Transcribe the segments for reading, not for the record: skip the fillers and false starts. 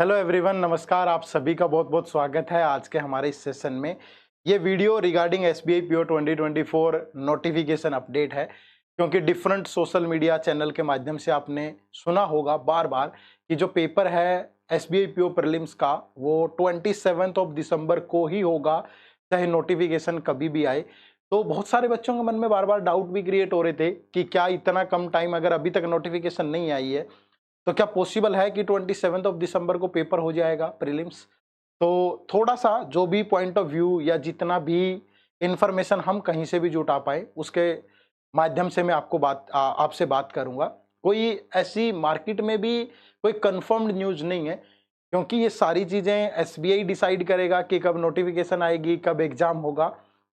Hello everyone, नमस्कार। आप सभी का बहुत बहुत स्वागत है आज के हमारे इस सेशन में। ये video regarding SBI PO 2024 notification update है, क्योंकि डिफरेंट सोशल मीडिया चैनल के माध्यम से आपने सुना होगा बार बार कि जो पेपर है एसबीआई पीओ प्रीलिम्स का वो 27 दिसंबर को ही होगा, चाहे नोटिफिकेशन कभी भी आए। तो बहुत सारे बच्चों के मन में बार बार डाउट भी क्रिएट हो रहे थे कि क्या इतना कम टाइम, अगर अभी तक नोटिफिकेशन नहीं आई है तो क्या पॉसिबल है कि 27 दिसंबर को पेपर हो जाएगा प्रीलिम्स। तो थोड़ा सा जो भी पॉइंट ऑफ व्यू या जितना भी इंफॉर्मेशन हम कहीं से भी जुटा पाए उसके माध्यम से मैं आपसे बात करूंगा। कोई ऐसी मार्केट में भी कोई कंफर्म्ड न्यूज नहीं है, क्योंकि ये सारी चीजें एसबीआई डिसाइड करेगा कि कब नोटिफिकेशन आएगी, कब एग्जाम होगा।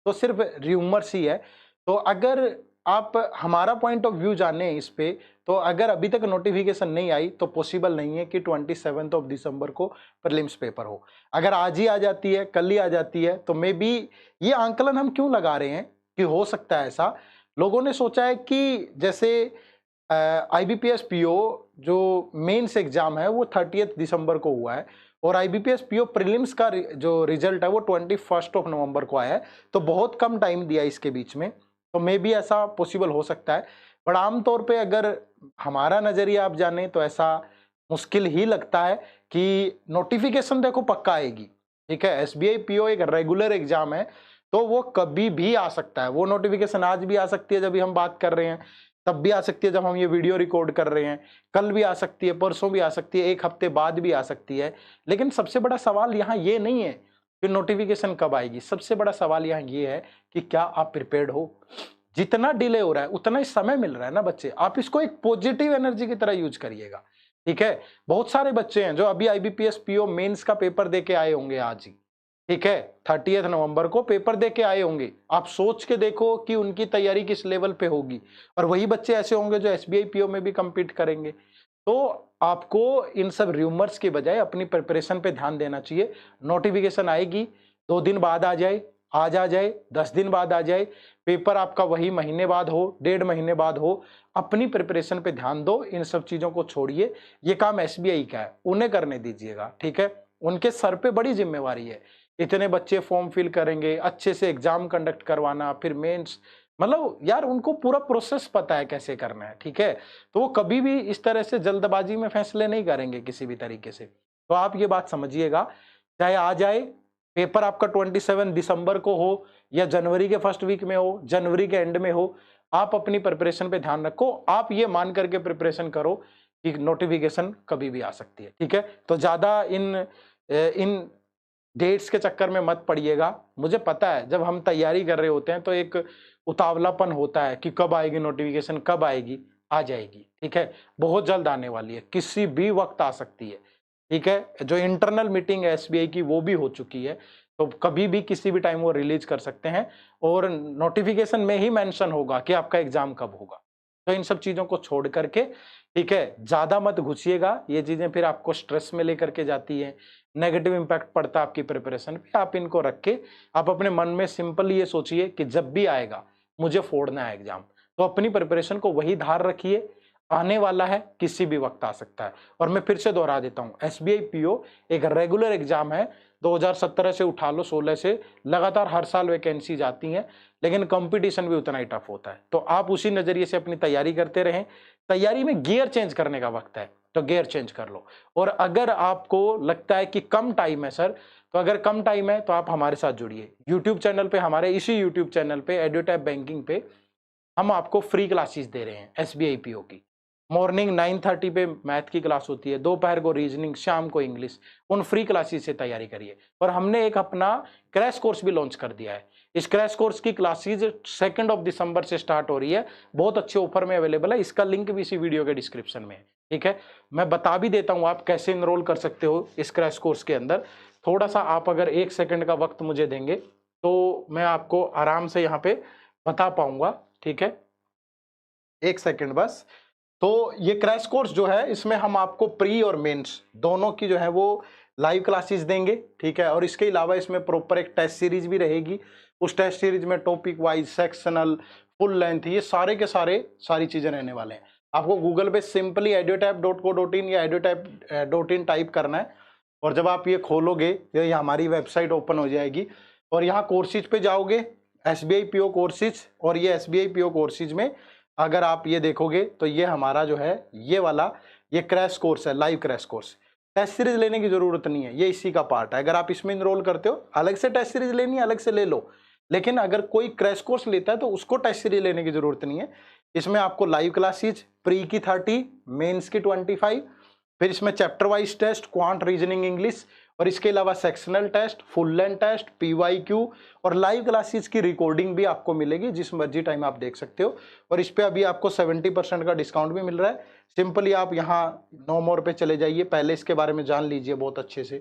तो सिर्फ र्यूमर्स ही है। तो अगर आप हमारा पॉइंट ऑफ व्यू जाने इस पे, तो अगर अभी तक नोटिफिकेशन नहीं आई तो पॉसिबल नहीं है कि 27 दिसंबर को प्रीलिम्स पेपर हो। अगर आज ही आ जाती है, कल ही आ जाती है, तो मे बी ये आंकलन हम क्यों लगा रहे हैं कि हो सकता है ऐसा। लोगों ने सोचा है कि जैसे आईबीपीएस पीओ जो मेंस एग्जाम है वो 30 दिसंबर को हुआ है और आईबीपीएस पीओ प्रीलिम्स का जो रिजल्ट है वो 21 नवंबर को आया है। तो बहुत कम टाइम दिया इसके बीच में, तो मे बी ऐसा पॉसिबल हो सकता है। बट आमतौर पे अगर हमारा नजरिया आप जाने तो ऐसा मुश्किल ही लगता है कि नोटिफिकेशन देखो पक्का आएगी। ठीक है, एसबीआई पीओ एक रेगुलर एग्जाम है, तो वो कभी भी आ सकता है। वो नोटिफिकेशन आज भी आ सकती है जब भी हम बात कर रहे हैं, तब भी आ सकती है जब हम ये वीडियो रिकॉर्ड कर रहे हैं, कल भी आ सकती है, परसों भी आ सकती है, एक हफ्ते बाद भी आ सकती है। लेकिन सबसे बड़ा सवाल यहाँ ये नहीं है कि नोटिफिकेशन कब आएगी। सबसे बड़ा सवाल यहाँ ये है कि क्या आप प्रिपेयर्ड हो। जितना डिले हो रहा है उतना ही समय मिल रहा है ना बच्चे, आप इसको एक पॉजिटिव एनर्जी की तरह यूज करिएगा। ठीक है, बहुत सारे बच्चे हैं जो अभी आईबीपीएस पीओ मेंस का पेपर दे के आए होंगे आज ही। ठीक है, 30 नवंबर को पेपर दे के आए होंगे। आप सोच के देखो कि उनकी तैयारी किस लेवल पे होगी। और वही बच्चे ऐसे होंगे जो एसबीआई पीओ में भी compete करेंगे। तो आपको इन सब र्यूमर्स के बजाय अपनी प्रिपरेशन पे ध्यान देना चाहिए। नोटिफिकेशन आएगी, 2 दिन बाद आ जाए, आज आ जाए, 10 दिन बाद आ जाए, पेपर आपका वही महीने बाद हो, 1.5 महीने बाद हो, अपनी प्रिपरेशन पे ध्यान दो। इन सब चीजों को छोड़िए, ये काम एसबीआई का है, उन्हें करने दीजिएगा। ठीक है, उनके सर पे बड़ी जिम्मेवारी है। इतने बच्चे फॉर्म फिल करेंगे, अच्छे से एग्जाम कंडक्ट करवाना, फिर मेंस, मतलब यार उनको पूरा प्रोसेस पता है कैसे करना है। ठीक है, तो वो कभी भी इस तरह से जल्दबाजी में फैसले नहीं करेंगे किसी भी तरीके से। तो आप ये बात समझिएगा, चाहे आ जाए पेपर आपका 27 दिसंबर को हो या जनवरी के फर्स्ट वीक में हो, जनवरी के एंड में हो, आप अपनी प्रिपरेशन पे ध्यान रखो। आप ये मान करके प्रिपरेशन करो कि नोटिफिकेशन कभी भी आ सकती है। ठीक है, तो ज्यादा इन डेट्स के चक्कर में मत पड़िएगा। मुझे पता है जब हम तैयारी कर रहे होते हैं तो एक उतावलापन होता है कि कब आएगी नोटिफिकेशन, कब आएगी। आ जाएगी, ठीक है, बहुत जल्द आने वाली है, किसी भी वक्त आ सकती है। ठीक है, जो इंटरनल मीटिंग है एसबीआई की वो भी हो चुकी है, तो कभी भी किसी भी टाइम वो रिलीज कर सकते हैं और नोटिफिकेशन में ही मेंशन होगा कि आपका एग्जाम कब होगा। तो इन सब चीजों को छोड़ करके, ठीक है, ज्यादा मत घुसिएगा। ये चीजें फिर आपको स्ट्रेस में लेकर के जाती है, नेगेटिव इंपैक्ट पड़ता है आपकी प्रिपरेशन पे। आप इनको रख के आप अपने मन में सिंपल ये सोचिए कि जब भी आएगा मुझे फोड़ना है एग्जाम। तो अपनी प्रिपरेशन को वही धार रखिए, आने वाला है, किसी भी वक्त आ सकता है। और मैं फिर से दोहरा देता हूं, एसबीआई पीओ एक रेगुलर एग्जाम है। 2017 से उठा लो, 16 से लगातार हर साल वैकेंसी जाती हैं, लेकिन कंपटीशन भी उतना ही टफ होता है। तो आप उसी नजरिए से अपनी तैयारी करते रहें। तैयारी में गियर चेंज करने का वक्त है, तो गियर चेंज कर लो। और अगर आपको लगता है कि कम टाइम है सर, तो अगर कम टाइम है तो आप हमारे साथ जुड़िए यूट्यूब चैनल पे, हमारे इसी यूट्यूब चैनल पे एड्यूटैप बैंकिंग पे हम आपको फ्री क्लासेस दे रहे हैं एसबीआई पीओ की। मॉर्निंग 9:30 पे मैथ की क्लास होती है, दोपहर को रीजनिंग, शाम को इंग्लिश। उन फ्री क्लासेस से तैयारी करिए। और हमने एक अपना क्रैश कोर्स भी लॉन्च कर दिया है। इस क्रैश कोर्स की क्लासेस 2 दिसंबर से स्टार्ट हो रही है, बहुत अच्छे ऑफर में अवेलेबल है। इसका लिंक भी इसी वीडियो के डिस्क्रिप्शन में है। ठीक है, मैं बता भी देता हूं आप कैसे इनरोल कर सकते हो इस क्रैश कोर्स के अंदर। थोड़ा सा आप अगर 1 सेकंड का वक्त मुझे देंगे तो मैं आपको आराम से यहाँ पे बता पाऊंगा। ठीक है, 1 सेकंड बस। तो ये क्रैश कोर्स जो है, इसमें हम आपको प्री और मेंस दोनों की जो है वो लाइव क्लासेस देंगे। ठीक है, और इसके अलावा इसमें प्रॉपर एक टेस्ट सीरीज भी रहेगी। उस टेस्ट सीरीज में topic wise, sectional, full length, ये सारे के सारे सारी चीजें रहने वाले हैं। आपको गूगल पे सिंपली edutap.co.in या edutap.in टाइप करना है। और जब आप ये खोलोगे तो ये हमारी वेबसाइट ओपन हो जाएगी और यहाँ कोर्सेज पे जाओगे, SBI PO कोर्सेज, और ये SBI PO कोर्सेज में अगर आप ये देखोगे तो ये हमारा जो है ये वाला ये क्रैश कोर्स है, live crash course. Test series लेने की जरूरत नहीं है, ये इसी का पार्ट है। अगर आप इसमें इनरोल करते हो, अलग से टेस्ट सीरीज लेनी है अलग से ले लो, लेकिन अगर कोई क्रैश कोर्स लेता है तो उसको टेस्ट सीरीज लेने की जरूरत नहीं है। इसमें आपको लाइव क्लासेज, प्री की 30, मेंस की 25, फिर इसमें chapter wise test, quant, reasoning, English, और इसके अलावा sectional test, full length test, PYQ और लाइव क्लासेस की रिकॉर्डिंग भी आपको मिलेगी, जिस मर्जी टाइम आप देख सकते हो। और इस पे अभी आपको 70% का डिस्काउंट भी मिल रहा है। सिंपली आप यहाँ नो मोर पे चले जाइए, पहले इसके बारे में जान लीजिए बहुत अच्छे से,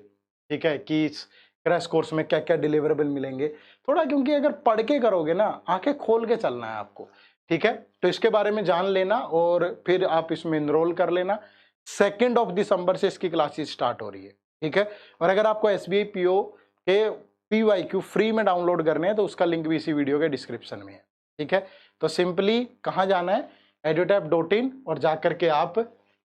ठीक है, कि इस क्रैश कोर्स में क्या क्या डिलीवरेबल मिलेंगे थोड़ा, क्योंकि अगर पढ़ के करोगे ना, आंखें खोल के चलना है आपको, ठीक है। तो इसके बारे में जान लेना और फिर आप इसमें इनरोल कर लेना। 2 दिसंबर से इसकी क्लासेस स्टार्ट हो रही है, ठीक है। और अगर आपको SBI PO के PYQ फ्री में डाउनलोड करने हैं तो उसका लिंक भी इसी वीडियो के डिस्क्रिप्शन में है, ठीक है। तो सिंपली कहाँ जाना है, edutap.in, और जाकर के आप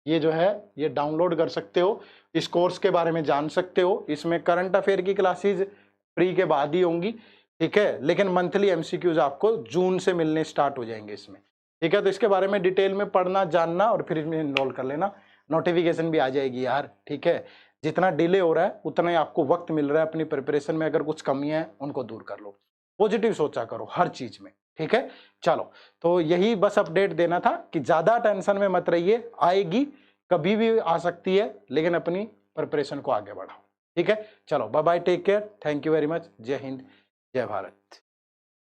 ये जो है ये डाउनलोड कर सकते हो, इस कोर्स के बारे में जान सकते हो। इसमें करंट अफेयर की क्लासेस फ्री के बाद ही होंगी, ठीक है, लेकिन मंथली MCQs आपको जून से मिलने स्टार्ट हो जाएंगे इसमें, ठीक है। तो इसके बारे में डिटेल में पढ़ना, जानना और फिर इसमें इनरोल कर लेना। नोटिफिकेशन भी आ जाएगी यार, ठीक है। जितना डिले हो रहा है उतना ही आपको वक्त मिल रहा है अपनी प्रिपरेशन में, अगर कुछ कमियां हैं उनको दूर कर लो, पॉजिटिव सोचा करो हर चीज में, ठीक है। चलो, तो यही बस अपडेट देना था कि ज्यादा टेंशन में मत रहिए, आएगी, कभी भी आ सकती है, लेकिन अपनी प्रिपरेशन को आगे बढ़ाओ, ठीक है। चलो bye bye, take care, thank you very much, जय हिंद, जय भारत।